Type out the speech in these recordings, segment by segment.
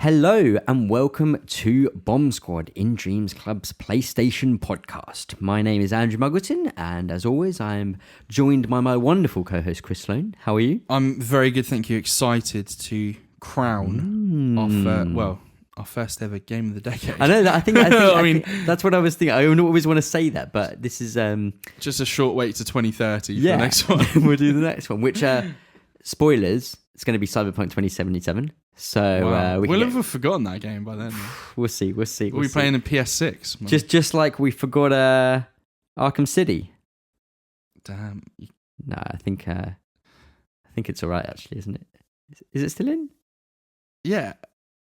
Hello and welcome to Bomb Squad in Dreams Club's PlayStation podcast. My name is Andrew Muggleton, and as always, I'm joined by my wonderful co-host Chris Sloan. How are you? I'm very good, thank you. Excited to crown our first ever game of the decade. I know that. I think that's what I was thinking. I always want to say that, but this is just a short wait to 2030 for the next one. We'll do the next one. Which spoilers? It's going to be Cyberpunk 2077. So wow. We'll have forgotten that game by then. We'll see. We'll be playing in PS6. Man. Just like we forgot Arkham City. Damn. No, I think it's all right actually, isn't it? Is it still in? Yeah.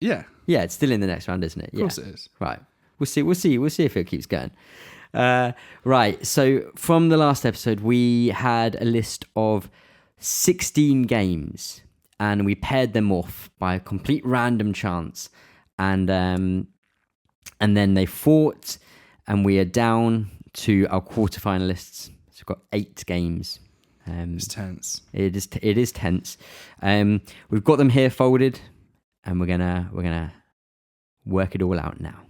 Yeah, it's still in the next round, isn't it? Of course it is. Right. We'll see if it keeps going. Right. So from the last episode, we had a list of 16 games, and we paired them off by a complete random chance, and then they fought, and we are down to our quarterfinalists. So we've got 8 games. It's tense. It is tense. We've got them here folded, and we're gonna work it all out now.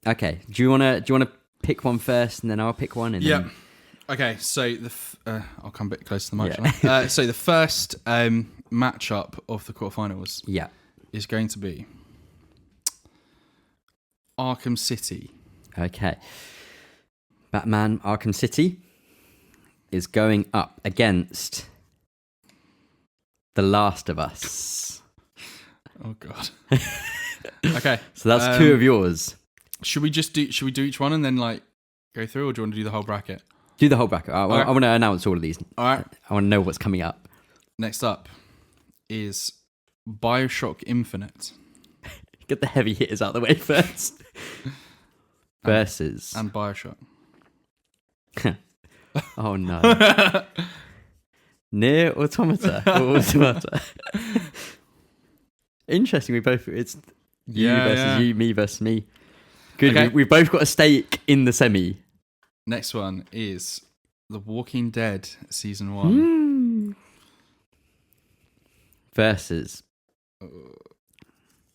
Okay. Do you wanna pick one first, and then I'll pick one? And then... Okay. So I'll come a bit closer to the mic. Yeah. So the first matchup of the quarterfinals, is going to be Arkham City. Okay. Batman Arkham City is going up against The Last of Us. Oh God. Okay. So that's 2 of yours. Should we do each one and then go through, or do you want to do the whole bracket? Do the whole bracket. I want to announce all of these. All right. I want to know what's coming up. Next up is BioShock Infinite. Get the heavy hitters out of the way first. Versus. And BioShock. Oh no. Near Automata. Interesting. It's you versus you, me versus me. Good. Okay. We've both got a stake in the semi. Next one is The Walking Dead Season 1. Versus.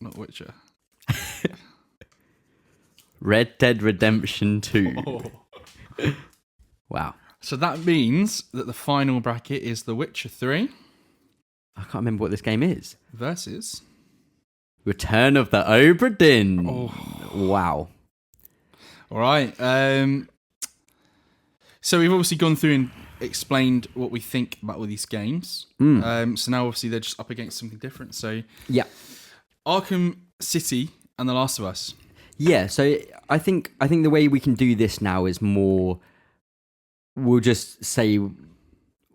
Not Witcher. Red Dead Redemption 2. Oh. Wow. So that means that the final bracket is The Witcher 3. I can't remember what this game is. Versus Return of the Obra Dinn. Oh. Wow. All right. So we've obviously gone through and explained what we think about all these games. So now obviously they're just up against something different. So yeah, Arkham City and The Last of Us. Yeah. So I think the way we can do this now is more. We'll just say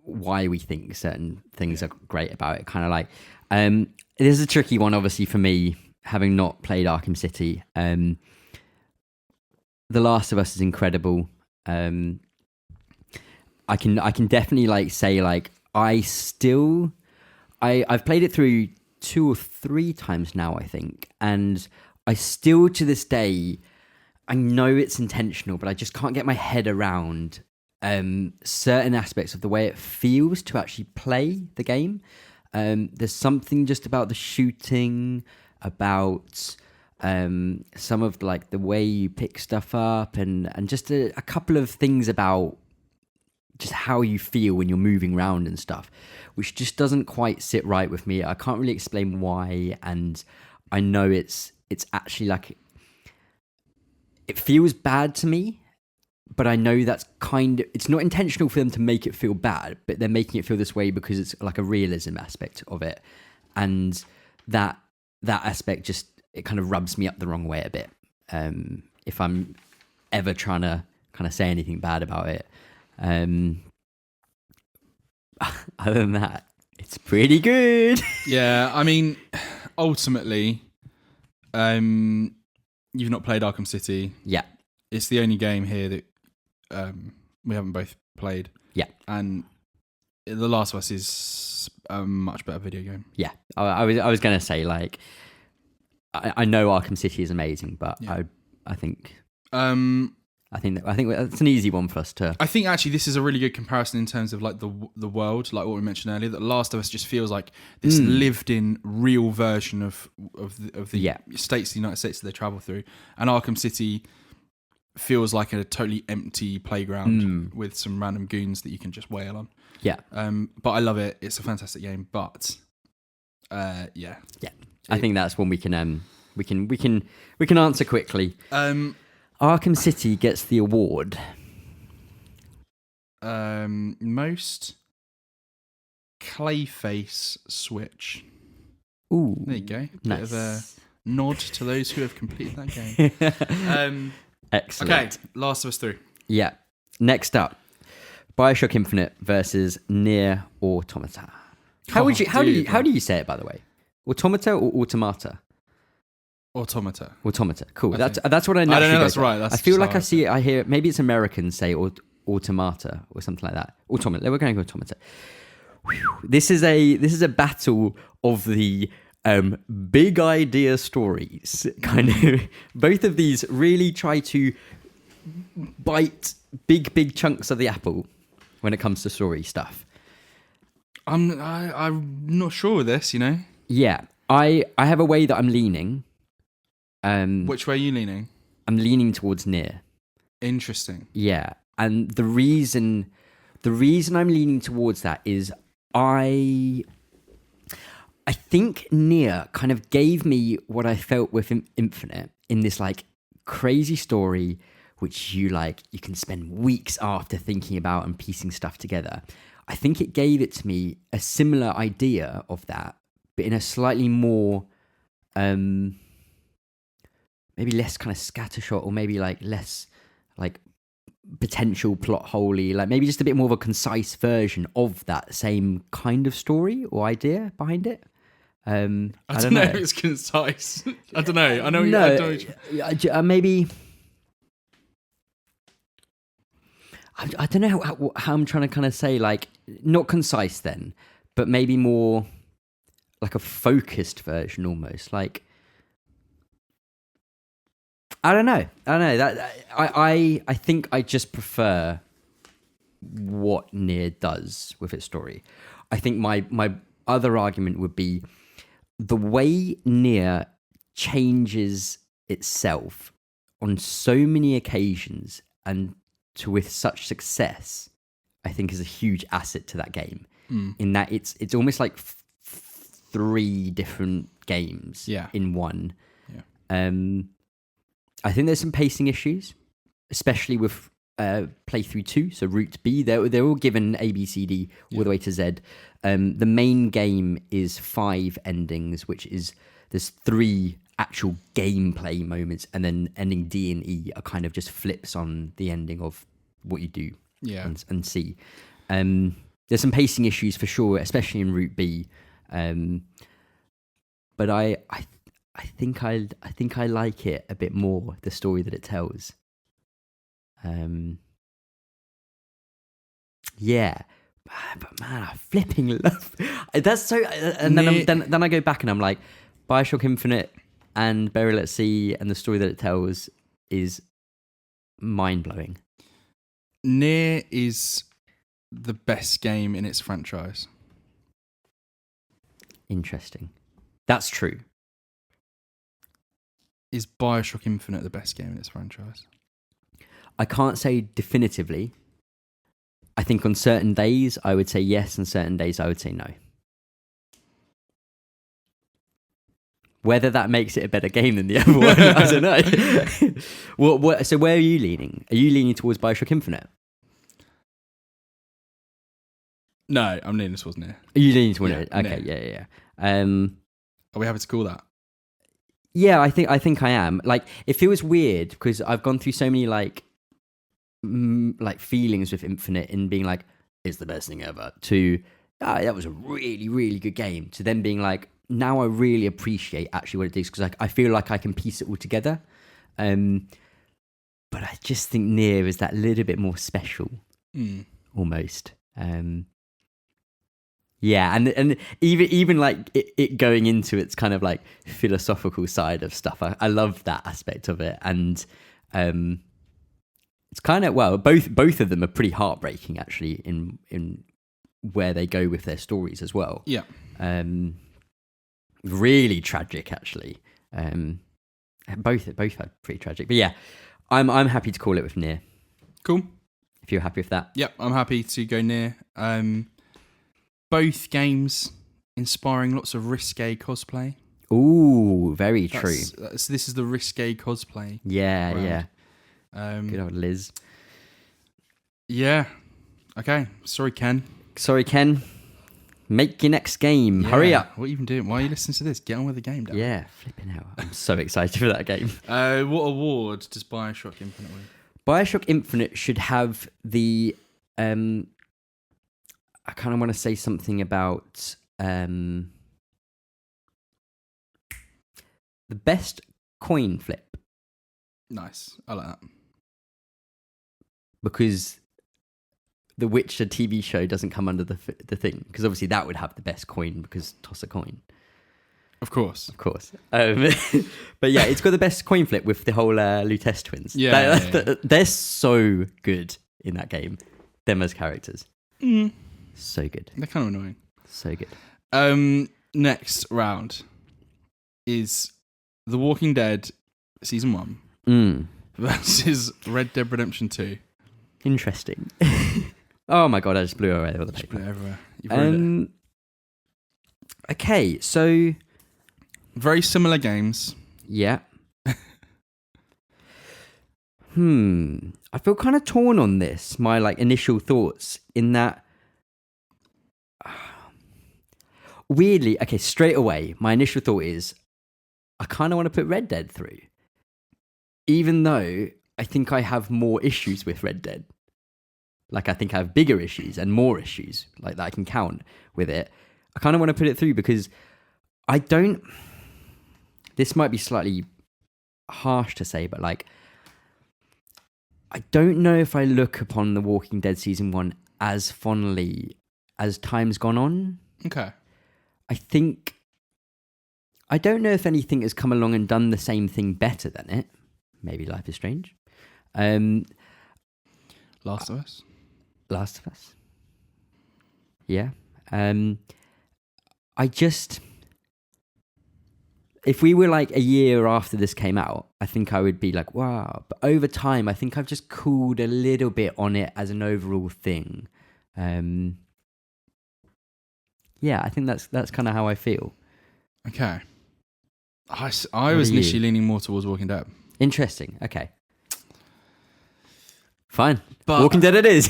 why we think certain things are great about it. Kind of like it is a tricky one, obviously, for me, having not played Arkham City. The Last of Us is incredible. I can definitely say I've played it through 2 or 3 times now, I think, and I still to this day, I know it's intentional, but I just can't get my head around certain aspects of the way it feels to actually play the game. There's something just about the shooting, about some of the way you pick stuff up, and just a couple of things about just how you feel when you're moving around and stuff, which just doesn't quite sit right with me. I can't really explain why, and I know it's actually it feels bad to me, but I know that's it's not intentional for them to make it feel bad, but they're making it feel this way because it's like a realism aspect of it, and that aspect just, it kind of rubs me up the wrong way a bit. If I'm ever trying to kind of say anything bad about it. Other than that, it's pretty good. Yeah, I mean, ultimately, you've not played Arkham City. Yeah. It's the only game here that we haven't both played. Yeah. And The Last of Us is a much better video game. Yeah. I was going to say, I know Arkham City is amazing, but yeah. I think... I think that's an easy one for us to. I think actually this is a really good comparison in terms of like the world, like what we mentioned earlier. That Last of Us just feels like this lived-in, real version of the states, the United States that they travel through, and Arkham City feels like a totally empty playground with some random goons that you can just wail on. Yeah. But I love it. It's a fantastic game. But yeah. I think that's one we can answer quickly. Arkham City gets the award. Most Clayface Switch. Ooh, there you go. Nice. Bit of a nod to those who have completed that game. Excellent. Okay, Last of Us 3. Yeah. Next up, BioShock Infinite versus Nier Automata. How do you say it, by the way? Automata or Automata? Automata. Cool. That's what I naturally I don't know. go That's to. right. I feel like I see it. I hear it. Maybe it's Americans say automata or something like that. Automata. We're going to automata. Whew. This is a battle of the big idea stories. Kind of. Both of these really try to bite big chunks of the apple when it comes to story stuff. I'm not sure with this. Yeah. I have a way that I'm leaning. Which way are you leaning? I'm leaning towards Nier. Interesting. Yeah, and the reason I'm leaning towards that is I think Nier kind of gave me what I felt with Infinite in this like crazy story, which you can spend weeks after thinking about and piecing stuff together. I think it gave it to me a similar idea of that, but in a slightly more maybe less kind of scattershot, or maybe like less like potential plot holey, like maybe just a bit more of a concise version of that same kind of story or idea behind it. I don't know if it's concise. I don't know. I know. Maybe. I don't know how I'm trying to kind of say, like, not concise then, but maybe more like a focused version almost. Like, I don't know. I think I just prefer what Nier does with its story. I think my other argument would be the way Nier changes itself on so many occasions and with such success, I think is a huge asset to that game. In that it's almost like three different games in one. Yeah. I think there's some pacing issues, especially with playthrough 2, so Route B. They're all given A, B, C, D, all the way to Z. The main game is 5 endings, which is there's 3 actual gameplay moments, and then ending D and E are kind of just flips on the ending of what you do and see. There's some pacing issues for sure, especially in Route B. But I think I like it a bit more, the story that it tells. Yeah, but man, I flipping love. That's so. And then I go back and I'm like, BioShock Infinite and Burial at Sea and the story that it tells is mind blowing. Nier is the best game in its franchise. Interesting. That's true. Is BioShock Infinite the best game in its franchise? I can't say definitively. I think on certain days I would say yes, and certain days I would say no. Whether that makes it a better game than the other one, I don't know. So where are you leaning? Are you leaning towards BioShock Infinite? No, I'm leaning towards Nier. Are you leaning towards it? Okay, Nier. yeah. Are we happy to call that? Yeah, I think I am. Like, it feels weird because I've gone through so many like feelings with Infinite in being like, it's the best thing ever, to that was a really, really good game, to then being like, now I really appreciate actually what it is, because I feel like I can piece it all together. But I just think Nier is that little bit more special, almost. Yeah, and even like it going into its kind of like philosophical side of stuff. I love that aspect of it, and It's kind of, well, both of them are pretty heartbreaking actually in where they go with their stories as well. Yeah. Really tragic actually. Both are pretty tragic. But yeah, I'm happy to call it with Nier. Cool. If you're happy with that. Yep, I'm happy to go Nier. Both games inspiring lots of risque cosplay. Ooh, very true. This is the risque cosplay. Yeah, round. yeah. Good old Liz. Yeah. Okay. Sorry, Ken. Make your next game. Yeah. Hurry up. What are you even doing? Why are you listening to this? Get on with the game, Dan. Yeah, flipping out. I'm so excited for that game. What award does Bioshock Infinite win? Bioshock Infinite should have the... I kind of want to say something about... the best coin flip. Nice. I like that. Because the Witcher TV show doesn't come under the thing. Because obviously that would have the best coin because toss a coin. Of course. But yeah, it's got the best coin flip with the whole Lutece twins. Yeah, They're so good in that game. Them as characters. So good. They're kind of annoying. So good. Next round is The Walking Dead Season 1 versus Red Dead Redemption 2. Interesting. Oh my god, I just blew away all the paper. Blew everywhere. You've ruined it. Okay, so... Very similar games. Yeah. I feel kind of torn on this, my initial thoughts, in that... Weirdly, okay, straight away, my initial thought is, I kind of want to put Red Dead through. Even though I think I have more issues with Red Dead. I think I have bigger issues and more issues, that I can count with it. I kind of want to put it through because I don't... This might be slightly harsh to say, but I don't know if I look upon The Walking Dead Season 1 as fondly as time's gone on. Okay. I don't know if anything has come along and done the same thing better than it. Maybe Life is Strange. Last of Us. Last of Us. Yeah. I just... If we were a year after this came out, I think I would be wow. But over time, I think I've just cooled a little bit on it as an overall thing. Yeah, I think that's kind of how I feel. Okay. I was initially leaning more towards Walking Dead. Interesting. Okay. Fine. But, Walking Dead it is.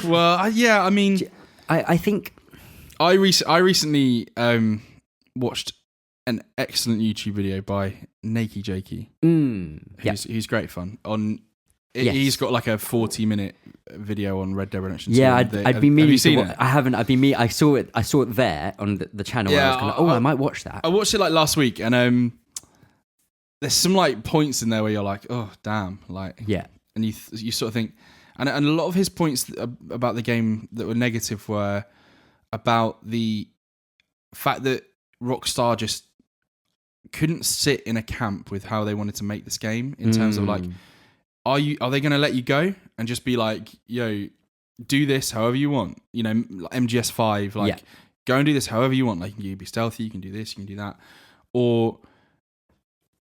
Well, yeah, I mean... I think... I recently watched an excellent YouTube video by Nakey Jakey, who's great fun. He's got a 40-minute video on Red Dead Redemption 2. Yeah, I'd been meaning. Have you seen it? I haven't. I've been meaning. I saw it there on the channel. Yeah, I was I might watch that. I watched it last week, and there's some points in there where you're oh damn, yeah, and you sort of think, and a lot of his points about the game that were negative were about the fact that Rockstar just couldn't sit in a camp with how they wanted to make this game in terms of are they going to let you go and just be yo, do this however you want, MGS5, go and do this however you want, you can be stealthy, you can do this, you can do that, or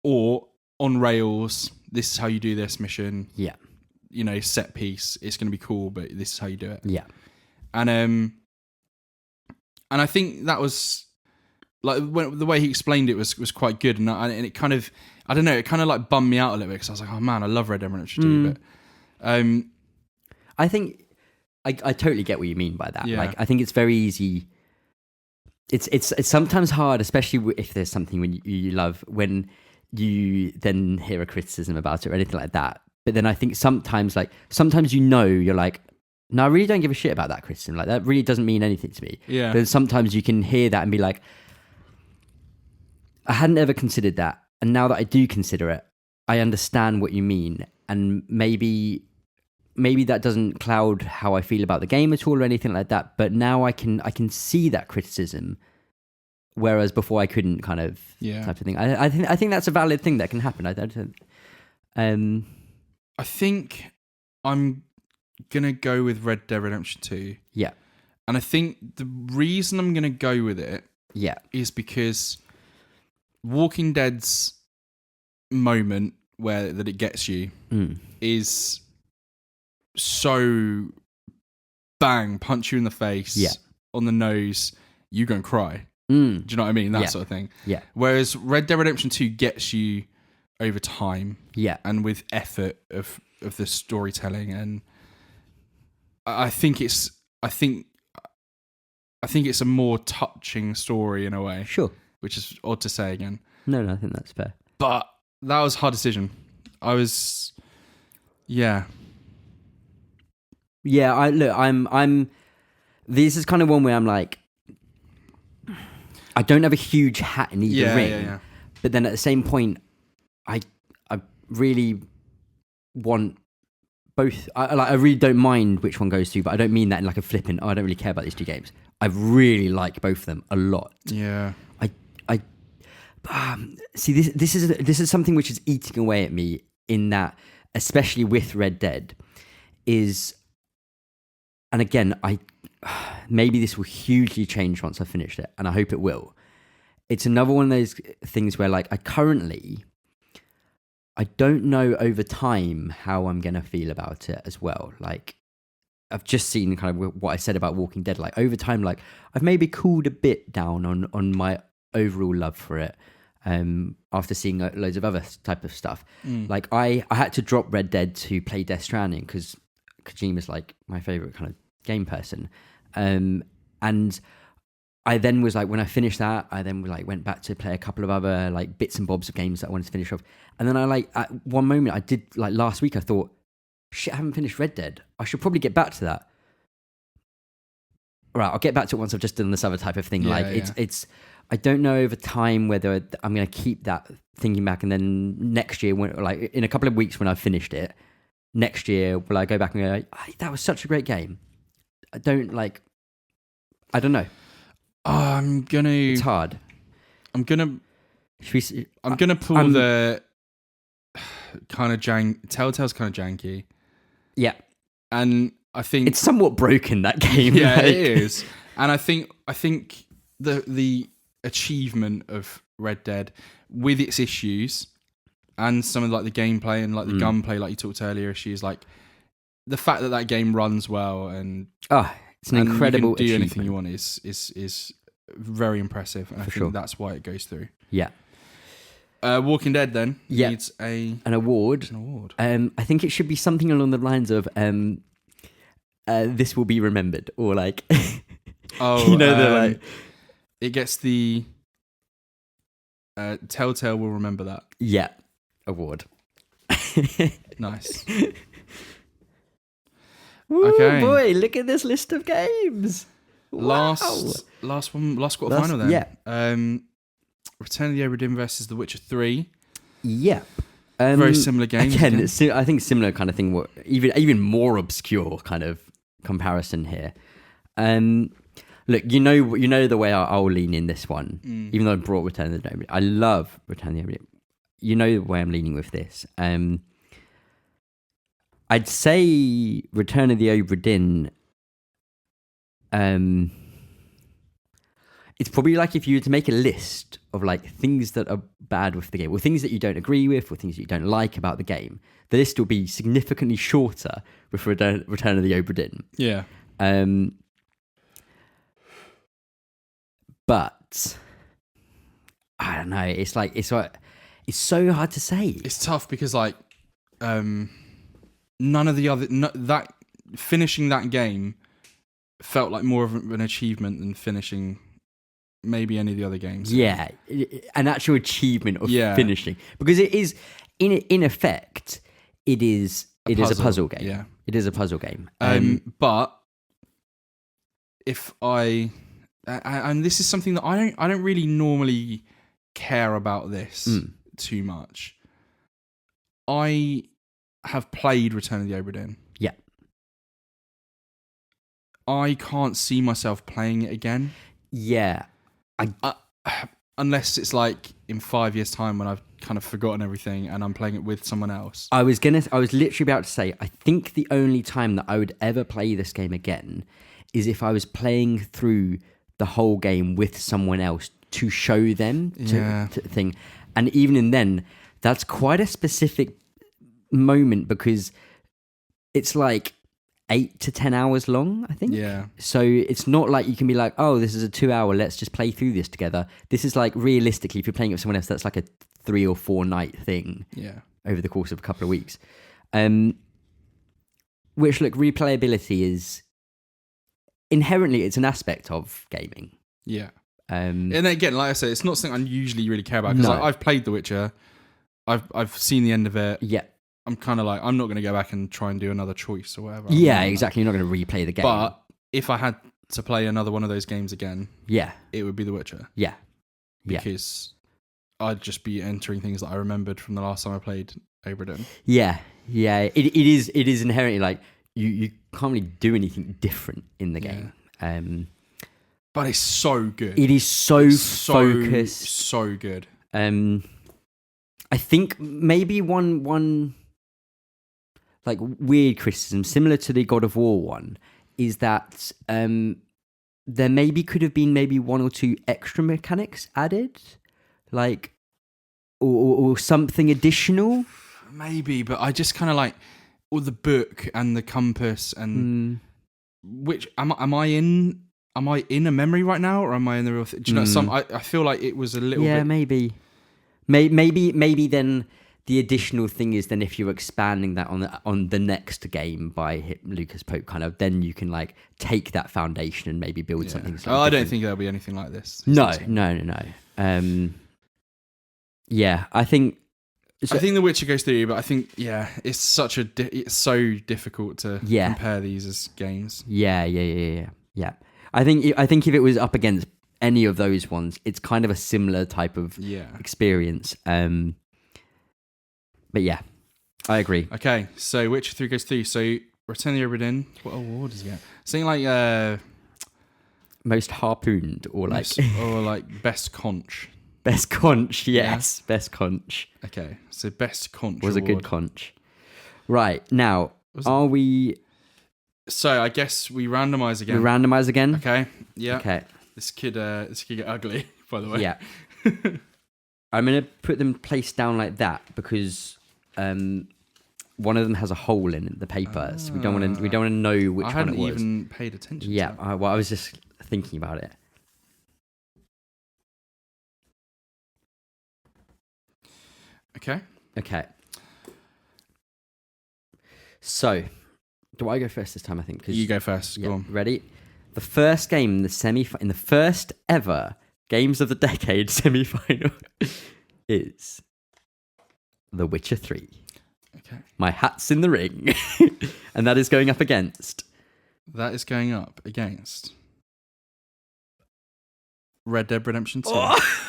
on rails, this is how you do this mission, set piece, it's going to be cool, but this is how you do it, and I think that was the way he explained it was quite good, and it kind of, I don't know, it kind of bummed me out a little bit because I was oh man, I love Red Dead Redemption 2, but I think I totally get what you mean by that. Yeah. I think it's very easy. It's sometimes hard, especially if there's something when you love, when you then hear a criticism about it or anything like that. But then I think sometimes you're no, I really don't give a shit about that criticism. That really doesn't mean anything to me. Yeah. But sometimes you can hear that and be I hadn't ever considered that. And now that I do consider it, I understand what you mean. And maybe that doesnent cloud how I feel about the game at all or anything like that. But now I can see that criticism, whereas before I couldn't, type of thing. I think that's a valid thing that can happen. I think I'm gonna go with Red Dead Redemption 2. Yeah. And I think the reason I'm gonna go with it is because Walking Dead's moment that it gets you is so bang, punch you in the face, on the nose, you go and cry. Do you know what I mean? That sort of thing. Yeah. Whereas Red Dead Redemption 2 gets you over time. Yeah. And with effort of the storytelling, and I think it's a more touching story in a way. Sure. Which is odd to say again. No, I think that's fair. But that was a hard decision. Yeah, I'm this is kind of one where I'm like, I don't have a huge hat in either ring. Yeah. But then at the same point, I really want both. I really don't mind which one goes to, but I don't mean that in like a flippant, I don't really care about these two games. I really like both of them a lot. Yeah. See, this is something which is eating away at me, in that, especially with Red Dead, is, and again, maybe this will hugely change once I finish it, and I hope it will. It's another one of those things where, like, I don't know over time how I'm gonna feel about it as well. Like, I've just seen kind of what I said about Walking Dead. Like, over time, like, I've maybe cooled a bit down on my overall love for it, after seeing loads of other type of stuff. Like, I had to drop Red Dead to play Death Stranding because Kojima's like my favorite kind of game person, and I then was like, when I finished that, I then like went back to play a couple of other like bits and bobs of games that I wanted to finish off. And then I like, at one moment I did, like last week, I thought, shit, I haven't finished Red Dead. I should probably get back to that. Right, I'll get back to it once I've just done this other type of thing. It's I don't know over time whether I'm going to keep that thinking back, and then next year, when, like in a couple of weeks when I've finished it, next year, will I go back and go, that was such a great game? I don't know. It's hard. I'm gonna pull the kind of Telltale's kind of janky. Yeah. And I think it's somewhat broken, that game. Yeah, like. It is. And I think the achievement of Red Dead, with its issues and some of like the gameplay and like the gunplay, like you talked earlier, issues, like the fact that game runs well and it's an incredible you can do achievement. Anything you want is very impressive, and I think that's why it goes through. Yeah. Walking Dead then needs an award. I think it should be something along the lines of this will be remembered, or like it gets the Telltale will remember that. Yeah. Award. Nice. Woo, okay. Boy, look at this list of games. Last quarterfinal then. Yeah. Return of the Obra Dinn versus The Witcher 3. Yeah. Very similar games. Again. I think similar kind of thing. Even more obscure kind of comparison here. Look, you know the way I'll lean in this one. Even though I brought Return of the Obra Dinn. I love Return of the Obra Dinn. You know the way I'm leaning with this. I'd say Return of the Obra Dinn. It's probably like if you were to make a list of like things that are bad with the game, or things that you don't agree with, or things that you don't like about the game, the list will be significantly shorter with Return of the Obra Dinn. Yeah. But I don't know. It's so hard to say. It's tough because like none of the other that finishing that game felt like more of an achievement than finishing maybe any of the other games. Yeah, an actual achievement of finishing, because it is in effect it is a puzzle game. Yeah, it is a puzzle game. But if and this is something that I don't really normally care about this too much. I have played Return of the Obra Dinn. Yeah. I can't see myself playing it again. Yeah. Unless it's like in 5 years' time when I've kind of forgotten everything and I'm playing it with someone else. I was literally about to say, I think the only time that I would ever play this game again is if I was playing through the whole game with someone else to show them to thing. And even in then, that's quite a specific moment because it's like 8 to 10 hours long, I think. Yeah. So it's not like you can be like, oh, this is a 2 hour, let's just play through this together. This is like, realistically, if you're playing with someone else, that's like a 3 or 4 night thing. Yeah. Over the course of a couple of weeks. Which, look, replayability is inherently, it's an aspect of gaming. Yeah. And again, like I said, it's not something I usually really care about because I've played The Witcher. I've seen the end of it. Yeah. I'm kind of like, I'm not going to go back and try and do another choice or whatever. Yeah, exactly. You're not going to replay the game. But if I had to play another one of those games again, it would be The Witcher. Yeah. Because I'd just be entering things that I remembered from the last time I played Obra. Yeah. It is inherently like you can't really do anything different in the game. But it's so good. It is so focused. So good. I think maybe one like weird criticism, similar to the God of War one, is that there maybe could have been maybe 1 or 2 extra mechanics added, like or something additional. Maybe, but I just kind of like all the book and the compass and which am I in a memory right now or am I in the real thing? Do you know I feel like it was a little bit. Maybe then the additional thing is then if you're expanding that on the next game by Lucas Pope, kind of, then you can like take that foundation and maybe build something. I don't think there'll be anything like this. No. Yeah, I think The Witcher goes through, but I think it's it's so difficult to compare these as games. Yeah. I think if it was up against any of those ones, it's kind of a similar type of experience. But yeah, I agree. Okay, so Witcher 3 goes through. So Return of the Obra Dinn, what award does he get? Something like most harpooned or like best conch. Best conch, yes. Yeah. Best conch. Okay, so best conch was award. A good conch. Right, now, we... So, I guess we randomise again. We randomise again? Okay, yeah. Okay. This could get ugly, by the way. Yeah. I'm going to put them placed down like that because one of them has a hole in the paper, so we don't want to know which one it was. I hadn't even paid attention to that. I was just thinking about it. Okay. So, do I go first this time? I think you go first. Go on. Ready? The first game in the first ever Games of the Decade semi-final is The Witcher 3. Okay. My hat's in the ring, and that is going up against. That is going up against Red Dead Redemption 2. Oh!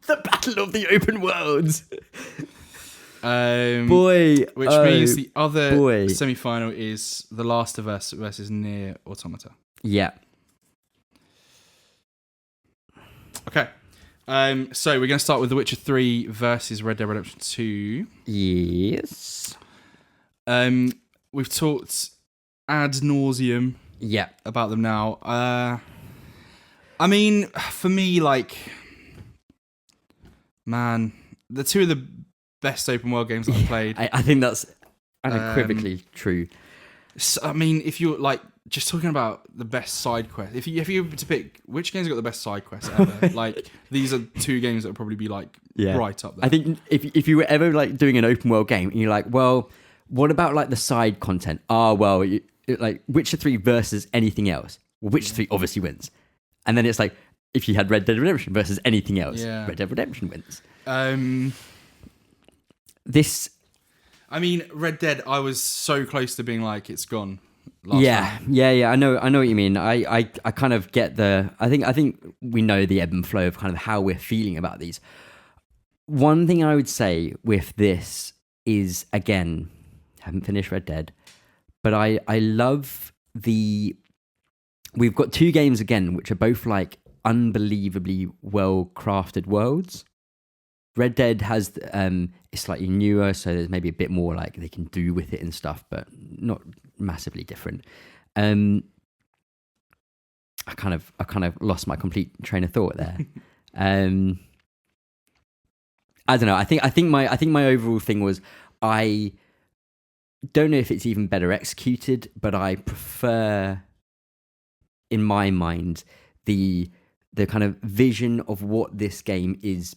The Battle of the Open Worlds. Which means the other semi-final is The Last of Us versus Nier Automata. Yeah. Okay. So we're going to start with The Witcher 3 versus Red Dead Redemption 2. Yes. We've talked ad nauseum about them now. I mean, for me, like... Man, the two of the best open world games that I've played. I think that's unequivocally true. So, I mean, if you're like just talking about the best side quest, if you were to pick which game's got the best side quest ever, like these are two games that would probably be like right up there. I think if you were ever like doing an open world game and you're like, well, what about like the side content? Like Witcher 3 versus anything else. Well, Witcher 3 obviously wins, and then it's like. If you had Red Dead Redemption versus anything else, Red Dead Redemption wins. Red Dead, I was so close to being like, it's gone. Yeah. I know what you mean. I kind of get I think we know the ebb and flow of kind of how we're feeling about these. One thing I would say with this is, again, haven't finished Red Dead, but I love we've got two games again, which are both like unbelievably well crafted worlds. Red Dead has it's slightly newer, so there's maybe a bit more like they can do with it and stuff, but not massively different. I kind of lost my complete train of thought there. I don't know. I think my overall thing was, I don't know if it's even better executed, but I prefer, in my mind, the kind of vision of what this game is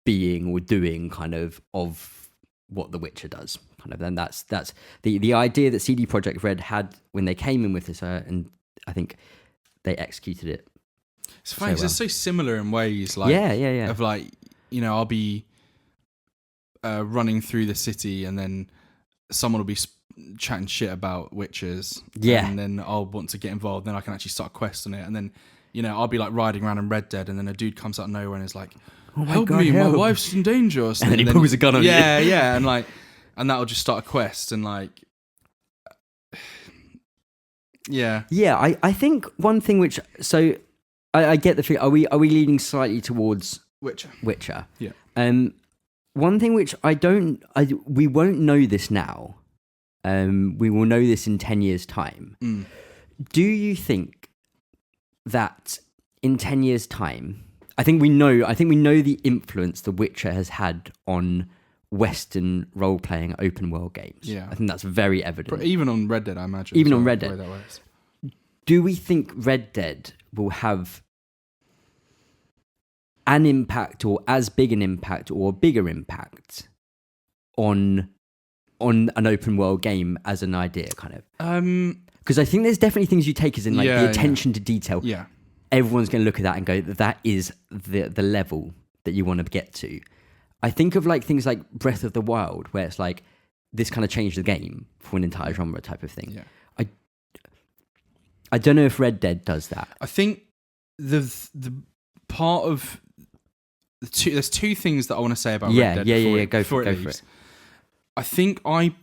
being or doing, kind of what The Witcher does. Kind of, and that's the idea that CD Projekt Red had when they came in with this, and I think they executed it. It's funny because well. it's so similar in ways. Like, yeah. Of like, I'll be running through the city, and then someone will be chatting shit about witches. Yeah. And then I'll want to get involved. Then I can actually start a quest on it. And then, I'll be like riding around in Red Dead, and then a dude comes out of nowhere and is like, "Oh my help God, me, help. my wife's in danger," or something. And then he pulls a gun on you. Yeah, and that'll just start a quest, and like, yeah. I think one thing which, so I get the feeling, are we leaning slightly towards Witcher? Yeah. One thing which we won't know this now. We will know this in 10 years' time. Do you think that in 10 years' time, I think we know the influence The Witcher has had on Western role-playing open world games. Yeah. I think that's very evident. But even on Red Dead, I imagine. Even on Red the Dead. way that works. Do we think Red Dead will have an impact, or as big an impact, or a bigger impact on an open world game as an idea, kind of? Because I think there's definitely things you take as in, like, the attention to detail. Yeah. Everyone's going to look at that and go, that is the level that you want to get to. I think of like things like Breath of the Wild, where it's like, this kind of changed the game for an entire genre type of thing. Yeah. I don't know if Red Dead does that. I think the part of there's two things that I want to say about Red Dead. Go for it. I think I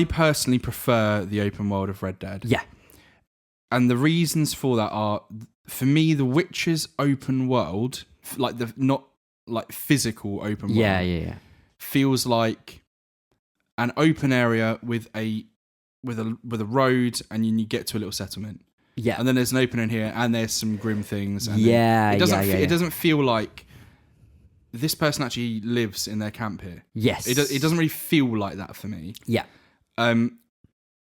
personally prefer the open world of Red Dead. Yeah. And the reasons for that are, for me, The Witcher's open world, like not like physical open world, feels like an open area with a road, and you get to a little settlement. Yeah. And then there's an opening here, and there's some grim things. And it doesn't feel like this person actually lives in their camp here. Yes. It doesn't really feel like that for me. Yeah.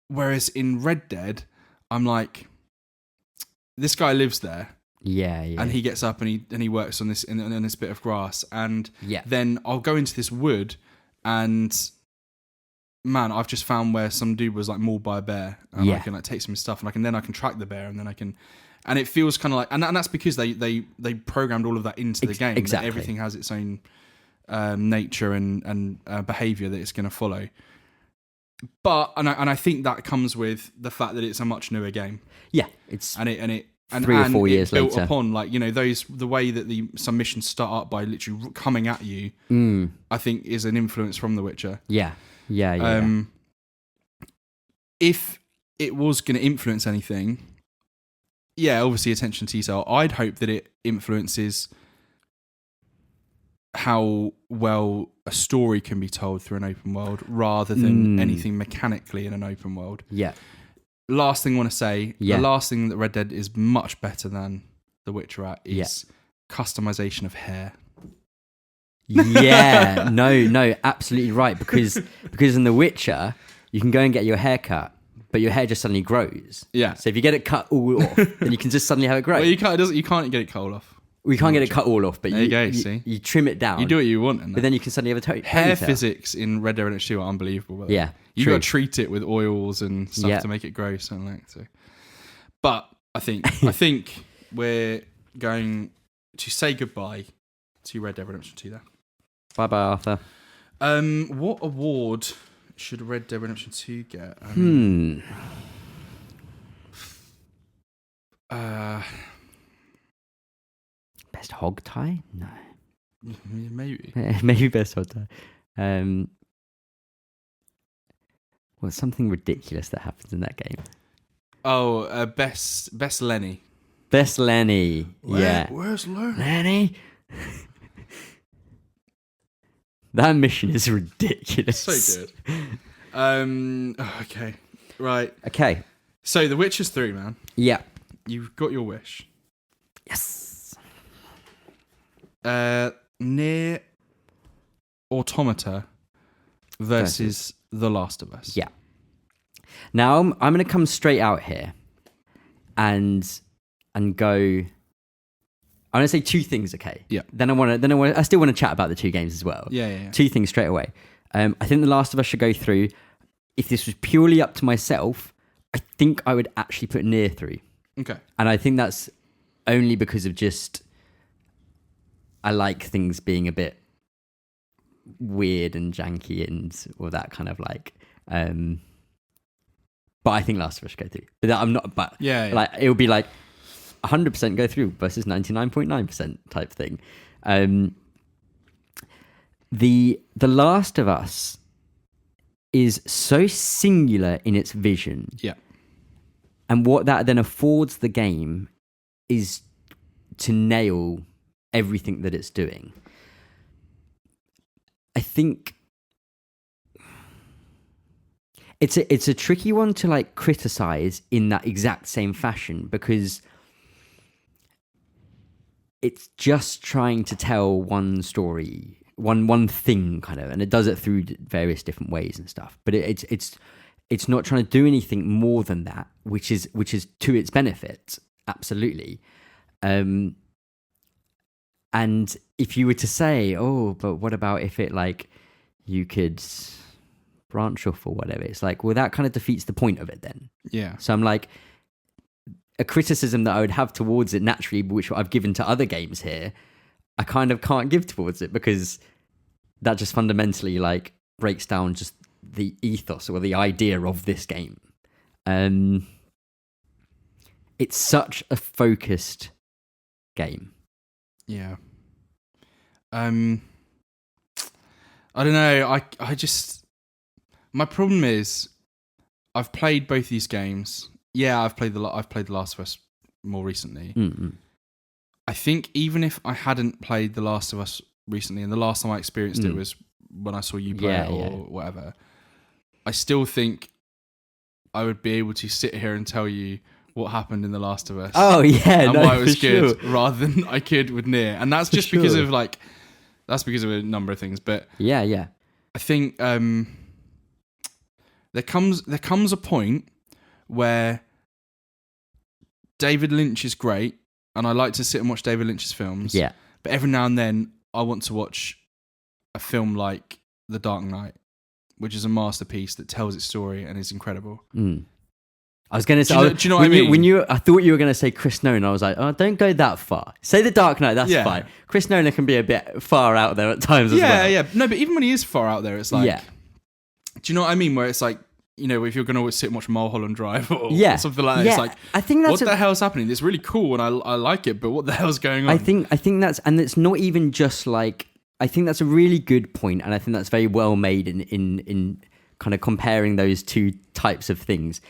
Whereas in Red Dead, I'm like, this guy lives there. Yeah. And he gets up and he works on this in this bit of grass, and yeah. Then I'll go into this wood, and man, I've just found where some dude was like mauled by a bear, and I can like take some stuff, and I can track the bear, and then I can, and it feels kind of like, and that's because they programmed all of that into the game. Exactly. Everything has its own nature and behavior that it's going to follow. But I think that comes with the fact that it's a much newer game. Yeah, it's and 3 or 4 years built later upon, like, the way that some missions start up by literally coming at you. I think is an influence from The Witcher. Yeah. If it was going to influence anything, obviously attention to detail. I'd hope that it influences how well a story can be told through an open world, rather than anything mechanically in an open world. Yeah. Last thing I want to say, the last thing that Red Dead is much better than The Witcher at is customization of hair. Yeah, no, absolutely right. Because in The Witcher, you can go and get your hair cut, but your hair just suddenly grows. Yeah. So if you get it cut all off, then you can just suddenly have it grow. Well, you can't get it cut all off. We can't get it cut all off, but there you go. See, you trim it down. You do what you want, but then you can suddenly have a hair physics in Red Dead Redemption 2 are unbelievable. Yeah, you got to treat it with oils and stuff to make it grow. Something like so. But I think we're going to say goodbye to Red Dead Redemption 2 there. Bye bye, Arthur. What award should Red Dead Redemption 2 get? Best hog tie? No. Maybe. Maybe best hog tie. Well, something ridiculous that happens in that game. Oh, best Lenny. Best Lenny. Where's Lenny? Lenny? That mission is ridiculous. So good. Okay. Right. Okay. So The Witcher's 3, man. Yeah. You've got your wish. Yes. Near Automata versus The Last of Us. Yeah. Now I'm going to come straight out here and go. I'm going to say two things, okay? Yeah. I still want to chat about the two games as well. Yeah. Two things straight away. I think The Last of Us should go through. If this was purely up to myself, I think I would actually put Nier through. Okay. And I think that's only because of just I like things being a bit weird and janky and all that kind of like. But I think Last of Us should go through. But I'm not. But yeah. Like it would be like 100% go through versus 99.9% type thing. The Last of Us is so singular in its vision. Yeah. And what that then affords the game is to nail everything that it's doing. I think it's a tricky one to like criticize in that exact same fashion because it's just trying to tell one story, one thing kind of, and it does it through various different ways and stuff. But it's not trying to do anything more than that, which is to its benefit, absolutely. And if you were to say, oh, but what about if it like you could branch off or whatever? It's like, well, that kind of defeats the point of it then. Yeah. So I'm like, a criticism that I would have towards it naturally, which I've given to other games here, I kind of can't give towards it because that just fundamentally like breaks down just the ethos or the idea of this game. It's such a focused game. Yeah. I don't know. I just my problem is I've played both these games. Yeah, I've played The Last of Us more recently. Mm-mm. I think even if I hadn't played The Last of Us recently, and the last time I experienced it was when I saw you play it or whatever, I still think I would be able to sit here and tell you what happened in The Last of Us. Oh yeah, and why it was good, sure. rather than I could with Nier, and that's just because of like that's because of a number of things. But yeah, I think there comes a point where David Lynch is great, and I like to sit and watch David Lynch's films. Yeah, but every now and then I want to watch a film like The Dark Knight, which is a masterpiece that tells its story and is incredible. I was going to say, do you know what I mean? I thought you were going to say Chris Nolan. I was like, oh, don't go that far. Say The Dark Knight, that's fine. Chris Nolan can be a bit far out there at times as well. Yeah. No, but even when he is far out there, it's like, do you know what I mean? Where it's like, you know, if you're going to sit and watch Mulholland Drive or something like that, it's like, I think that's what the hell's happening? It's really cool and I like it, but what the hell's going on? I think that's, and it's not even just like, I think that's a really good point, and I think that's very well made in kind of comparing those two types of things.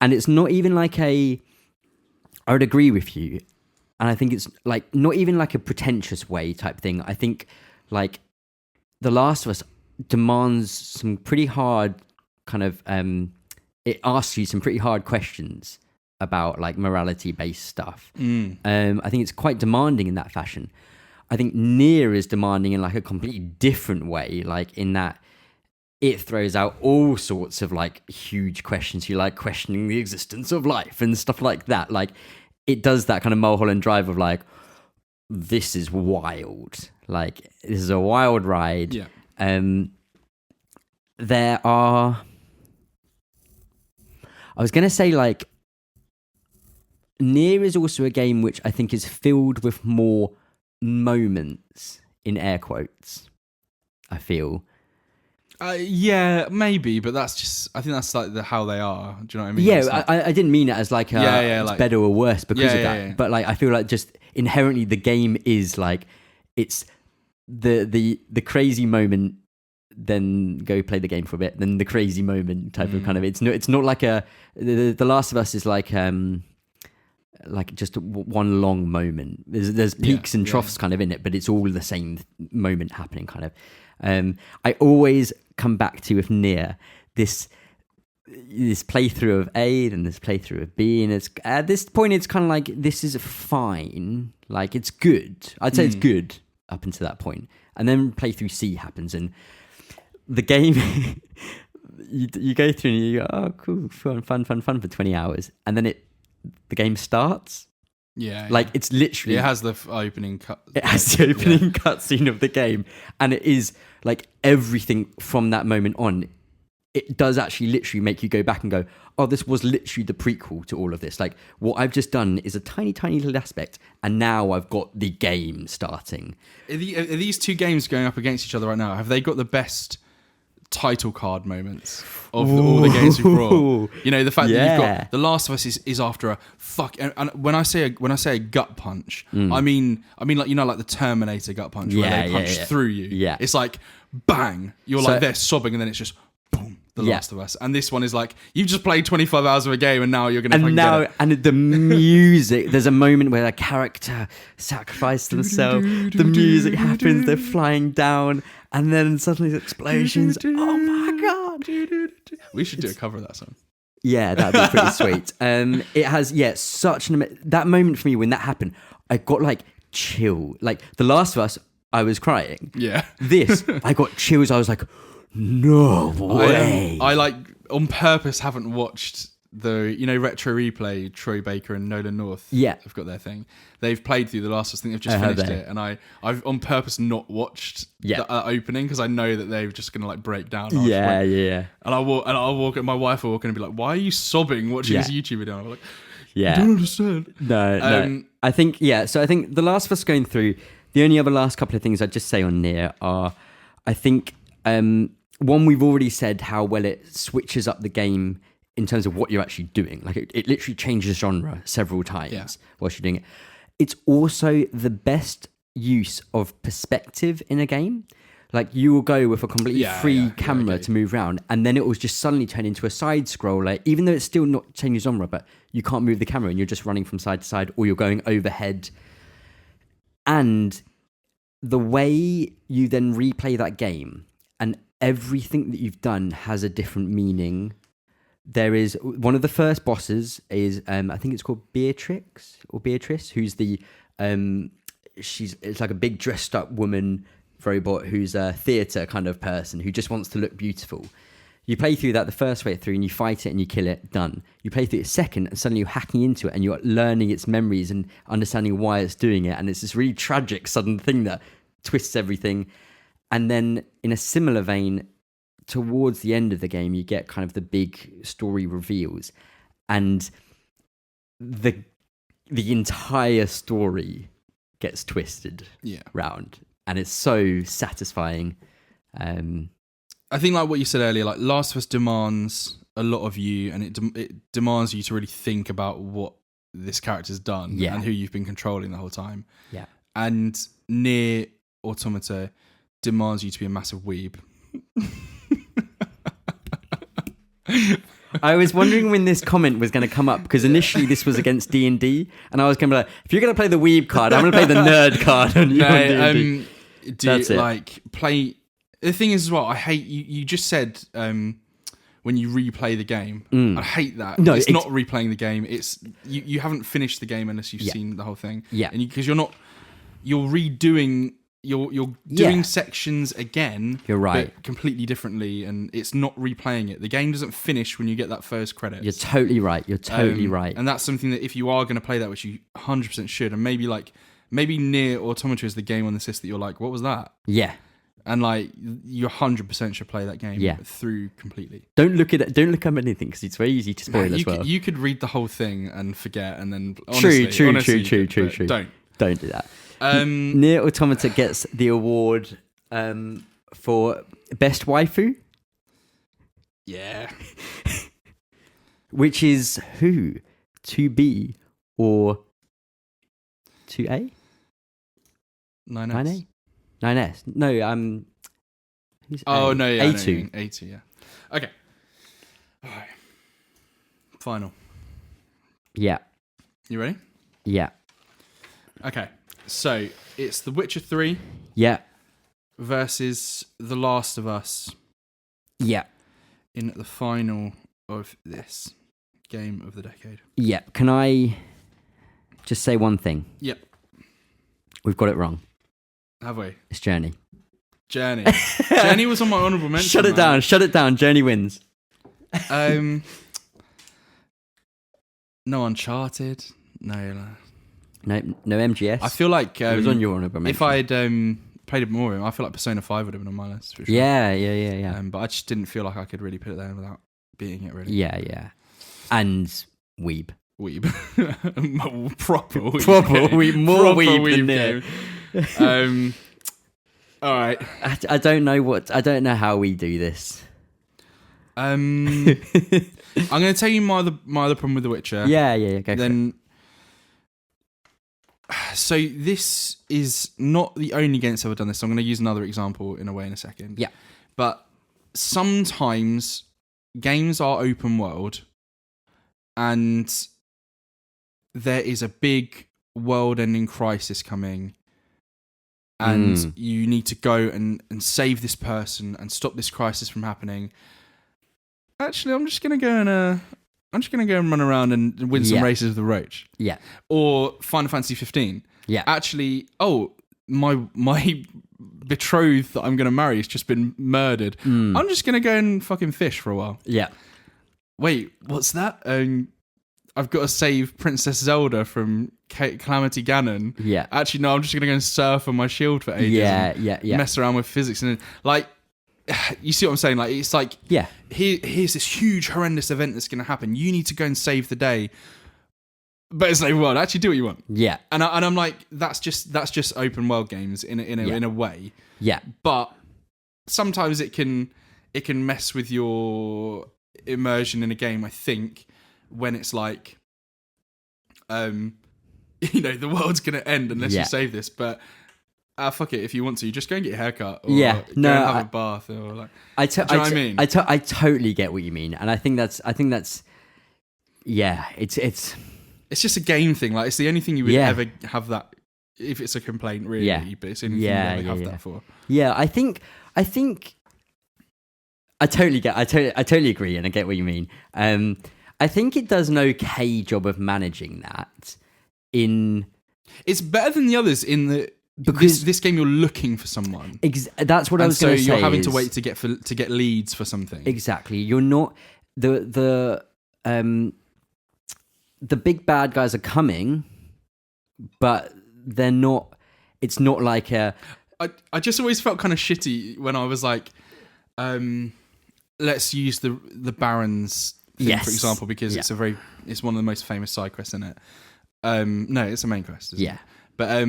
And it's not even like I would agree with you, and I think it's like not even like a pretentious way type thing. I think like The Last of Us demands some pretty hard kind of it asks you some pretty hard questions about like morality based stuff. I think it's quite demanding in that fashion. I think Nier is demanding in like a completely different way, like in that it throws out all sorts of like huge questions. You like questioning the existence of life and stuff like that. Like it does that kind of Mulholland Drive of like, this is wild. Like this is a wild ride. Yeah. There are, I was going to say like, Nier is also a game which I think is filled with more moments in air quotes, I feel. Yeah, maybe, but that's just, I think that's like how they are. Do you know what I mean? Yeah, like, I didn't mean it as like it's like, better or worse because of that. Yeah. But like I feel like just inherently the game is like, it's the crazy moment, then go play the game for a bit, then the crazy moment type of kind of, it's not like the Last of Us is like just one long moment. There's peaks and troughs kind of in it, but it's all the same moment happening kind of. I always come back to with Nier this playthrough of A, then this playthrough of B, and it's at this point it's kind of like this is fine, like it's good. I'd say it's good up until that point, and then playthrough C happens, and the game you go through and you go, oh cool, fun for 20 hours, and then the game starts. Yeah, like it's literally it has the opening cut. It has the opening cutscene of the game, and it is like everything from that moment on. It does actually literally make you go back and go, oh, this was literally the prequel to all of this. Like, what I've just done is a tiny, tiny little aspect, and now I've got the game starting. Are these two games going up against each other right now? Have they got the best title card moments of all the games we've brought? You know, the fact that you've got The Last of Us is after a fuck. And when I say a gut punch, I mean like, you know, like the Terminator gut punch where they punch through you. Yeah, it's like bang, you're like there sobbing, and then it's just boom. The Last of Us, and this one is like you've just played 25 hours of a game, and now you're going to get it. And the music. There's a moment where a character sacrificed themselves. The music happens. They're flying down, and then suddenly there's explosions. Oh my god! We should do a cover of that song. Yeah, that'd be pretty sweet. It has such that moment for me when that happened. I got like chill. Like The Last of Us, I was crying. Yeah. This, I got chills. I was like, no way. I like on purpose haven't watched the, you know, Retro Replay, Troy Baker and Nolan North. Yeah. Have got their thing. They've played through The Last of Us. I think they've just finished it. And I've on purpose not watched the opening because I know that they're just going to like break down. Yeah. And I'll walk, and my wife will walk in and be like, why are you sobbing watching this YouTube video? And I'm like, I don't understand. No. I think, so I think The Last of Us going through, the only other last couple of things I'd just say on Nier are, I think, one, we've already said how well it switches up the game in terms of what you're actually doing. Like it literally changes genre several times whilst you're doing it. It's also the best use of perspective in a game. Like you will go with a completely free camera to move around, and then it will just suddenly turn into a side scroller, even though it's still not changing genre, but you can't move the camera and you're just running from side to side, or you're going overhead. And the way you then replay that game, and everything that you've done has a different meaning. There is one of the first bosses is I think it's called Beatrix, who's the it's like a big dressed up woman robot who's a theatre kind of person who just wants to look beautiful. You play through that the first way through and you fight it and you kill it, done. You play through it second and suddenly you're hacking into it and you're learning its memories and understanding why it's doing it, and it's this really tragic sudden thing that twists everything. And then in a similar vein, towards the end of the game, you get kind of the big story reveals, and the entire story gets twisted round, and it's so satisfying. I think like what you said earlier, like Last of Us demands a lot of you, and it demands you to really think about what this character's done and who you've been controlling the whole time. Yeah. And Nier Automata demands you to be a massive weeb. I was wondering when this comment was going to come up, because initially this was against D&D, and I was going to be like, if you're going to play the weeb card, I'm going to play the nerd card on D&D. That's it. Like, play... The thing is as well, I hate... You just said when you replay the game. I hate that. No, it's not replaying the game. It's you haven't finished the game unless you've seen the whole thing. Yeah. And because you're redoing... You're doing sections again. You're right. But completely differently, and it's not replaying it. The game doesn't finish when you get that first credit. You're totally right. Right. And that's something that if you are going to play that, which you 100% should, and maybe Nier Automata is the game on this list that you're like, what was that? Yeah. And like you 100% should play that game through completely. Don't look up anything because it's very easy to spoil as well. You could read the whole thing and forget, and then honestly, true. Don't do that. Nier Automata gets the award for best waifu. Yeah. Which is who? 2B or 2A? 9S. 9S. No, who's A? No, yeah. A2. A2, yeah. Okay. All right. Final. Yeah. You ready? Yeah. Okay. So, it's The Witcher 3. Yeah. versus The Last of Us Yeah. in the final of this game of the decade. Yeah. Can I just say one thing? Yep. We've got it wrong. Have we? It's Journey. Journey. Journey was on my honourable mention. Shut it down. Shut it down. Journey wins. No Uncharted. No MGS. I feel like it was on your honourable mention. If I'd played a bit more of it, I feel like Persona 5 would have been on my list for sure. Yeah. But I just didn't feel like I could really put it there without beating it really. Yeah. And Weeb. Proper Weeb. Proper Weeb. More Proper Weeb than it. All right. I don't know how we do this. I'm going to tell you my other problem with The Witcher. Yeah. Go then. So this is not the only game that's ever done this. So I'm going to use another example in a second. Yeah. But sometimes games are open world and there is a big world-ending crisis coming and you need to go and save this person and stop this crisis from happening. Actually, I'm just going to go and run around and win some races with the roach. Yeah. Or Final Fantasy 15. Yeah. Actually, my betrothed that I'm going to marry has just been murdered. I'm just going to go and fucking fish for a while. Yeah. Wait, what's that? I've got to save Princess Zelda from Calamity Ganon. Yeah. Actually, no, I'm just going to go and surf on my shield for ages. Yeah. Mess around with physics and like. You see what I'm saying? Like it's like here's this huge horrendous event that's going to happen. You need to go and save the day, but it's like, well, actually do what you want. Yeah, and I'm like, that's just open world games in a way. Yeah, but sometimes it can mess with your immersion in a game. I think when it's like, the world's going to end unless you save this, but. Fuck it, if you want to, just go and get your hair cut. Or go and have a bath. Or like, do you know what I mean? I totally get what you mean, and I think that's it's just a game thing. Like it's the only thing you would ever have that if it's a complaint, really. Yeah. But it's the only thing you ever have that for. Yeah, I think I totally agree, and I get what you mean. I think it does an okay job of managing that. It's better than the others in the. Because this game, you're looking for someone. That's what I was going to say. So you're having to wait to get leads for something. Exactly. You're not the big bad guys are coming, but they're not. It's not like a. I just always felt kind of shitty when I was like, let's use the Barons thing, for example, because it's one of the most famous side quests in it. No, it's a main quest. Isn't it? But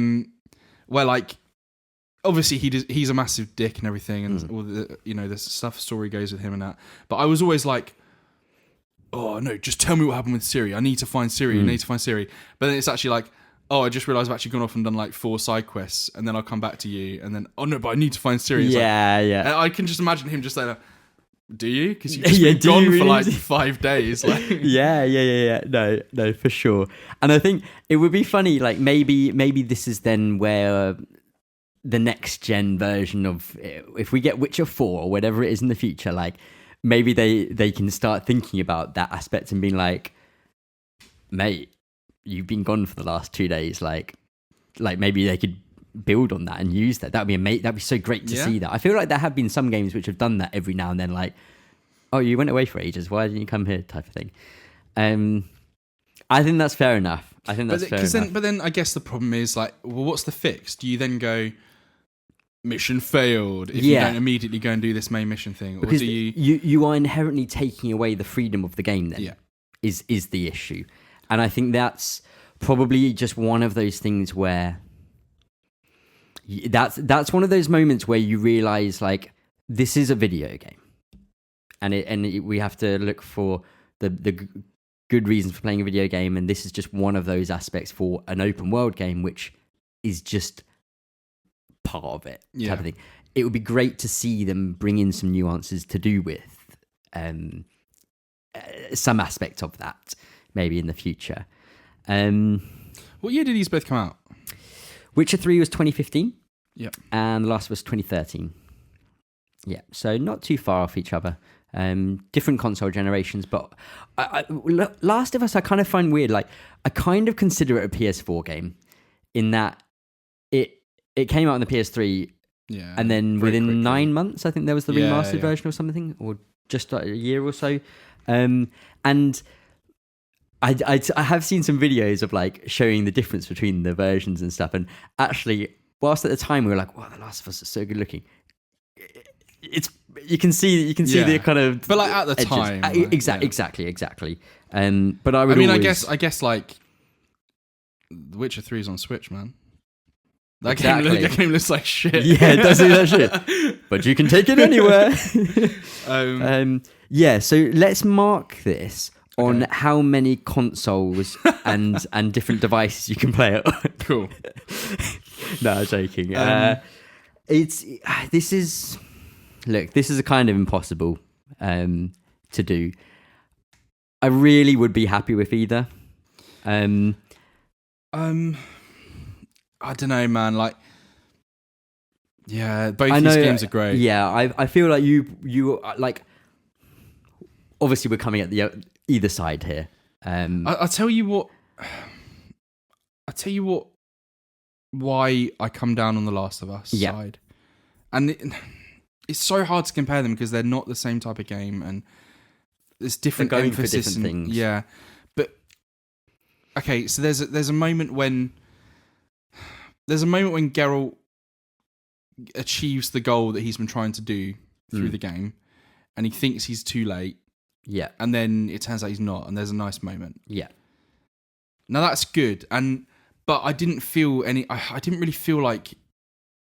where like obviously he's a massive dick and everything, and all the the story goes with him and that. But I was always like, oh no, just tell me what happened with Siri. I need to find Siri. I need to find Siri. But then it's actually like, oh, I just realised I've actually gone off and done like 4 side quests, and then I'll come back to you, and then oh no, but I need to find Siri. It's yeah. And I can just imagine him just like, do you? Because you've just been gone for like 5 days. Like. Yeah. No, for sure. And I think it would be funny, like maybe this is then where the next gen version of, if we get Witcher 4 or whatever it is in the future, like maybe they can start thinking about that aspect and being like, mate, you've been gone for the last 2 days. Like maybe they could build on that and use that. That'd be so great to see that. I feel like there have been some games which have done that every now and then, like, oh, you went away for ages, why didn't you come here, type of thing. I think that's fair enough. But then I guess the problem is like, well, what's the fix? Do you then go mission failed if you don't immediately go and do this main mission thing? Because or do you are inherently taking away the freedom of the game then, is the issue. And I think that's probably just one of those things where that's one of those moments where you realize like this is a video game, and we have to look for the good reasons for playing a video game, and this is just one of those aspects for an open world game, which is just part of it. Type of thing. It would be great to see them bring in some nuances to do with some aspect of that maybe in the future. What year did these both come out? Witcher 3 was 2015. Yeah. And The Last of Us 2013. Yeah, so not too far off each other. Different console generations, but Last of Us I kind of find weird. Like, I kind of consider it a PS4 game in that it came out on the PS3, and then within quickly. 9 months, I think there was the remastered version or something, or just a year or so. And I have seen some videos of like showing the difference between the versions and stuff. And actually, whilst at the time we were like, "Wow, The Last of Us is so good looking," you can see the kind of, but like at the edges. time, Exactly. But I would. I guess like The Witcher 3 is on Switch, man. That game looks like shit. Yeah, it does look like shit. But you can take it anywhere. So let's mark this on how many consoles and different devices you can play it on. Cool. No, I'm joking. This is a kind of impossible to do. I really would be happy with either. I don't know, man. Like, yeah, both these games are great. Yeah, I feel like you like. Obviously, we're coming at the either side here. I'll tell you what. Why I come down on The Last of Us side, and it's so hard to compare them because they're not the same type of game, and there's different emphasis for different things. Yeah, but okay, so there's a moment when Geralt achieves the goal that he's been trying to do through the game, and he thinks he's too late. Yeah. And then it turns out he's not, and there's a nice moment. Yeah. Now that's good, but I didn't feel I didn't really feel like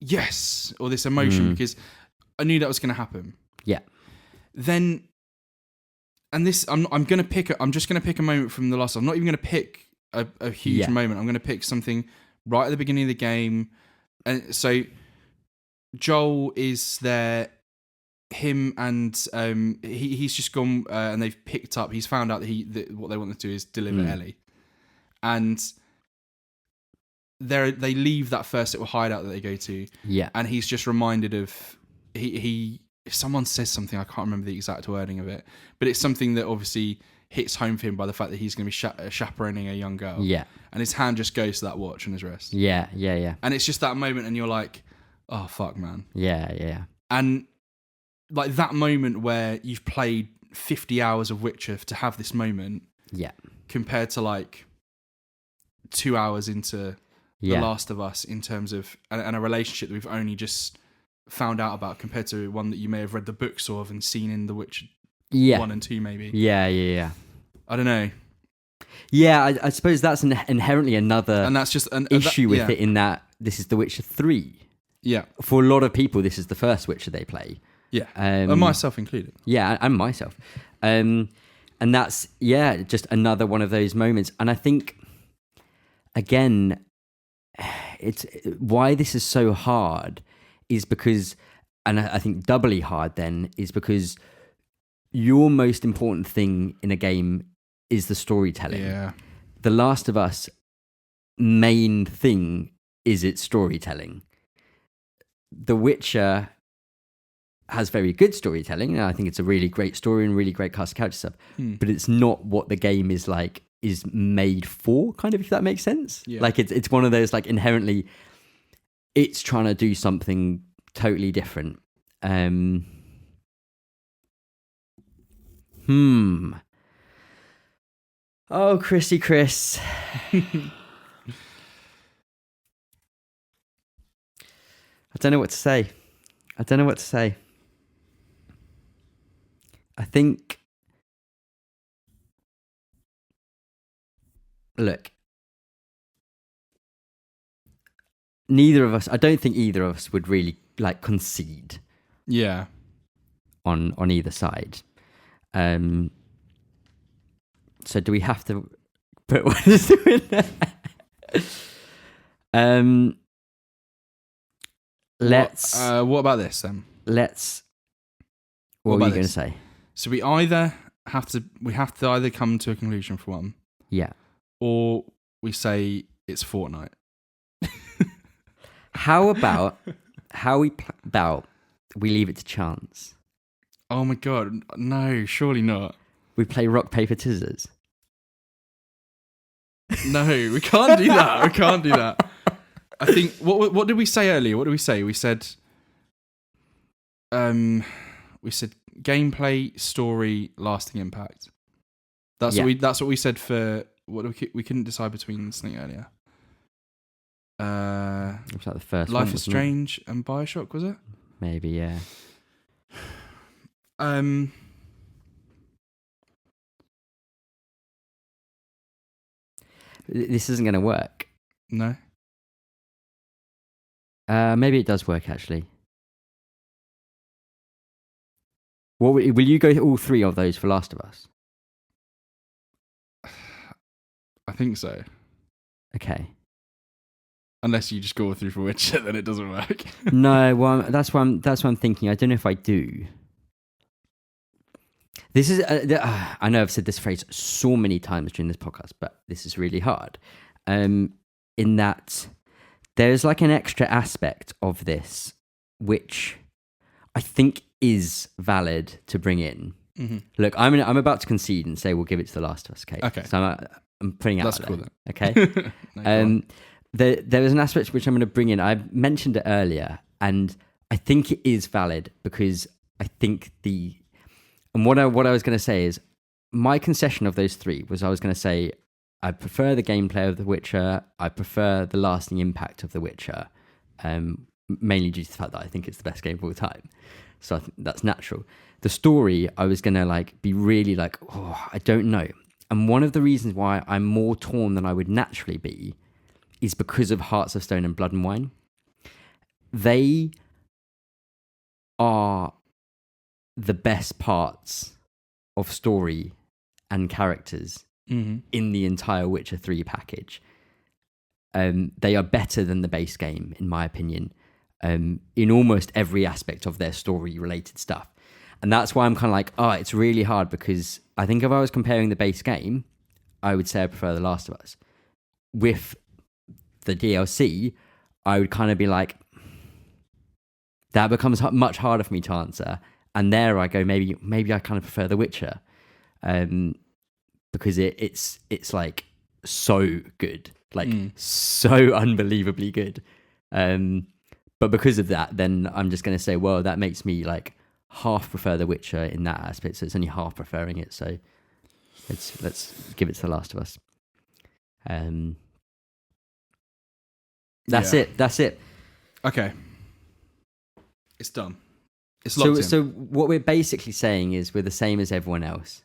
yes or this emotion because I knew that was going to happen. Yeah. Then, and this I'm just going to pick a moment from The Last. I'm not even going to pick a huge moment. I'm going to pick something right at the beginning of the game, and so Joel is there. Him and he's just gone and they've picked up. He's found out that what they want to do is deliver Ellie, and they leave that first little hideout that they go to. Yeah, and he's just reminded of he. If someone says something, I can't remember the exact wording of it, but it's something that obviously hits home for him by the fact that he's going to be chaperoning a young girl. Yeah, and his hand just goes to that watch on his wrist. Yeah. And it's just that moment, and you're like, oh fuck, man. Yeah. And like that moment where you've played 50 hours of Witcher to have this moment, compared to like 2 hours into The Last of Us in terms of and a relationship that we've only just found out about, compared to one that you may have read the books of and seen in The Witcher 1 and 2 maybe. Yeah. I don't know. Yeah, I suppose that's inherently another and that's just an issue with it, in that this is The Witcher 3. Yeah. For a lot of people, this is the first Witcher they play. Yeah, and myself included. Yeah, and myself. And that's, just another one of those moments. And I think, again, it's why this is so hard is because, and I think doubly hard then, is because your most important thing in a game is the storytelling. Yeah. The Last of Us main thing is its storytelling. The Witcher has very good storytelling, and I think it's a really great story and really great cast of character stuff. But it's not what the game is made for, kind of, if that makes sense. Yeah. Like it's one of those, like, inherently, it's trying to do something totally different. Oh, Chrissy Chris. I don't know what to say. I think, look, neither of us, I don't think either of us would really like concede. Yeah. On either side. So do we have to put what is in there? What about this then? What were you going to say? So we have to either come to a conclusion for one. Yeah. Or we say it's Fortnite. How about we leave it to chance? Oh my god, no, surely not. We play rock, paper, scissors. No, we can't do that. We can't do that. I think what did we say earlier? What did we say? We said gameplay, story, lasting impact. That's what we said for what we couldn't decide between something earlier. It was like the first Life one, is Strange and BioShock, was it? Maybe, yeah. This isn't going to work. No. Maybe it does work, actually. What will you go all three of those for Last of Us? I think so. Okay. Unless you just go through for Witcher, then it doesn't work. No, well, that's what I'm thinking. I don't know if I do. This is. I know I've said this phrase so many times during this podcast, but this is really hard. In that there's like an extra aspect of this, which I think is valid to bring in. Mm-hmm. Look, I'm about to concede and say we'll give it to The Last of Us. Okay. So I'm putting it out there. That's cool. Then. Okay. There is an aspect which I'm going to bring in. I mentioned it earlier, and I think it is valid because I think what I was going to say is my concession of those three was I was going to say I prefer the gameplay of The Witcher. I prefer the lasting impact of The Witcher, mainly due to the fact that I think it's the best game of all time. So I think that's natural. The story, I was going to be really I don't know. And one of the reasons why I'm more torn than I would naturally be is because of Hearts of Stone and Blood and Wine. They are the best parts of story and characters in the entire Witcher 3 package. They are better than the base game, in my opinion, in almost every aspect of their story-related stuff. And that's why I'm kind of it's really hard because I think if I was comparing the base game, I would say I prefer The Last of Us. With the DLC, I would kind of be that becomes much harder for me to answer. And there I go, maybe I kind of prefer The Witcher, because it's so good, so unbelievably good. But because of that, then I'm just going to say, well, that makes me half prefer The Witcher in that aspect. So it's only half preferring it. So let's give it to The Last of Us. That's it. Okay. It's done. It's locked in. So what we're basically saying is we're the same as everyone else.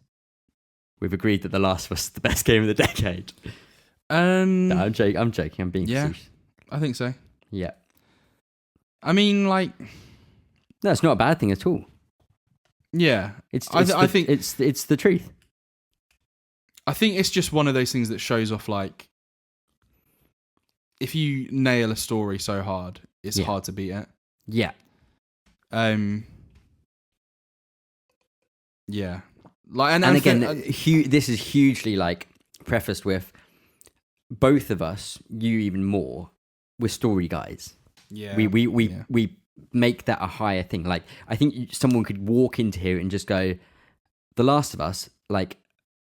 We've agreed that The Last of Us is the best game of the decade. No, I'm joking. I'm being facetious. I think so. Yeah. I mean, no, it's not a bad thing at all. Yeah. I think it's the truth. I think it's just one of those things that shows off if you nail a story so hard, it's hard to beat it. Yeah. Yeah. And again, this is hugely prefaced with both of us, you even more, we're story guys. Yeah. We make that a higher thing. I think someone could walk into here and just go, The Last of Us,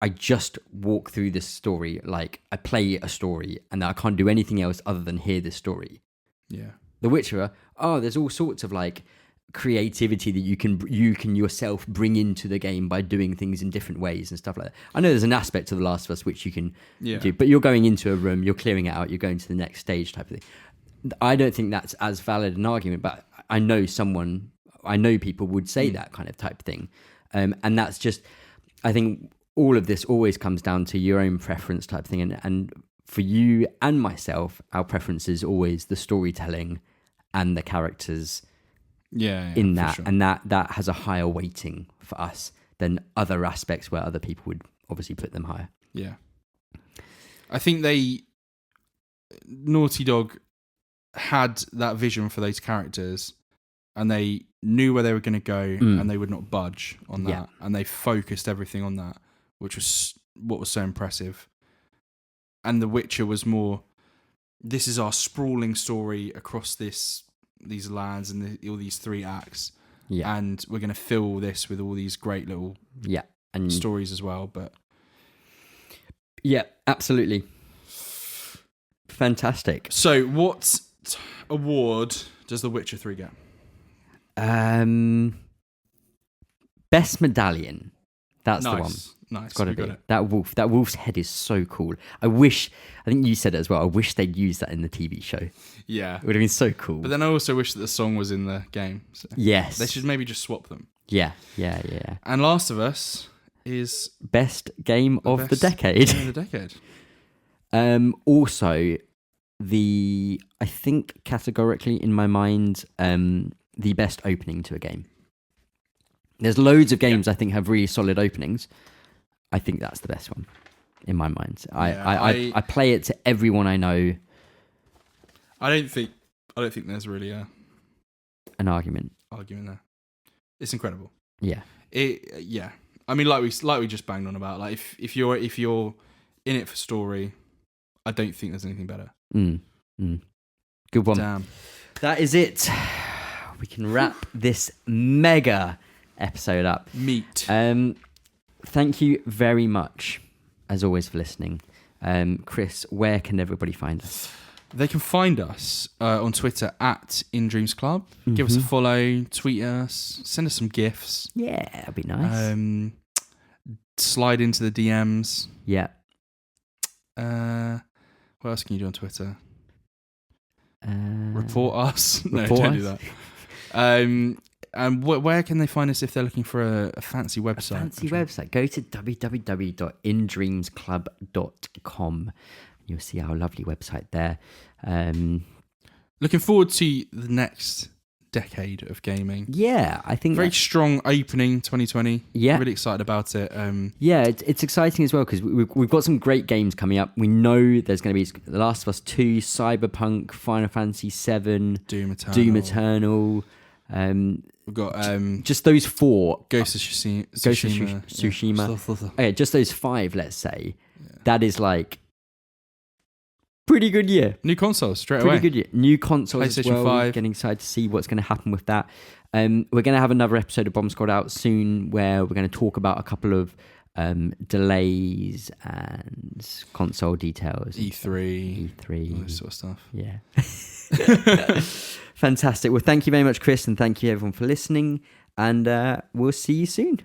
I just walk through this story, I play a story, and I can't do anything else other than hear this story. Yeah. The Witcher, there's all sorts of creativity that you can yourself bring into the game by doing things in different ways and stuff like that. I know there's an aspect to The Last of Us which you can do, but you're going into a room, you're clearing it out, you're going to the next stage type of thing. I don't think that's as valid an argument, but I know people would say that kind of type of thing. And that's just, I think all of this always comes down to your own preference type of thing. And for you and myself, our preference is always the storytelling and the characters in that. Sure. And that has a higher weighting for us than other aspects where other people would obviously put them higher. Yeah. I think Naughty Dog had that vision for those characters and they knew where they were going to go and they would not budge on that. Yeah. And they focused everything on that, which was what was so impressive. And The Witcher was more, this is our sprawling story across these lands and all these 3 acts. Yeah. And we're going to fill this with all these great little and stories as well. But yeah, absolutely. Fantastic. So what award does The Witcher 3 get? Best medallion. That's the one. Nice. It's got to be. That wolf's head is so cool. I think you said it as well. I wish they'd used that in the TV show. Yeah. It would have been so cool. But then I also wish that the song was in the game. So yes. They should maybe just swap them. Yeah. And Last of Us is best game of the decade. Game of the decade. Also, I think categorically in my mind, the best opening to a game. There's loads of games I think have really solid openings. I think that's the best one in my mind. I play it to everyone I know. I don't think there's really an argument there. It's incredible. Yeah. I mean, like we just banged on about. Like if you're in it for story, I don't think there's anything better. Good one. Damn. That is it. We can wrap this mega episode up. Meat. Thank you very much, as always, for listening. Chris, where can everybody find us? They can find us on Twitter at In Dreams Club. Give us a follow, tweet us, send us some gifts. Yeah, that'd be nice. Slide into the DMs. Yeah. What else can you do on Twitter? Report us. No, don't do that. And where can they find us if they're looking for a fancy website? Website. Go to www.indreamsclub.com. You'll see our lovely website there. Looking forward to the next decade of gaming. Yeah, I think very strong opening 2020. Yeah, really excited about it. Yeah, it's exciting as well because we've got some great games coming up. We know there's going to be The Last of Us 2, Cyberpunk, Final Fantasy 7, Doom Eternal. We've got just those 4. Ghost of Tsushima. Okay, just those 5. Let's say that is like pretty good year. New consoles straight away. Pretty good year. New consoles PlayStation as well. 5. Getting excited to see what's going to happen with that. We're going to have another episode of Bomb Squad out soon where we're going to talk about a couple of delays and console details. E3. All this sort of stuff. Yeah. Fantastic. Well, thank you very much, Chris, and thank you everyone for listening. And we'll see you soon.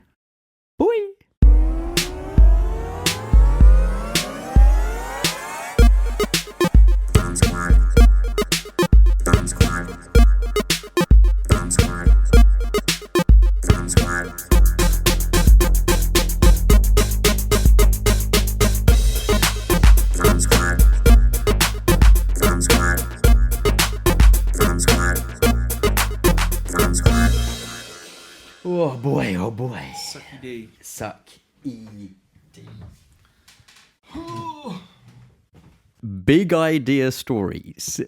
Bye. Oh boy. Sucky D. Suck E D. Big idea stories.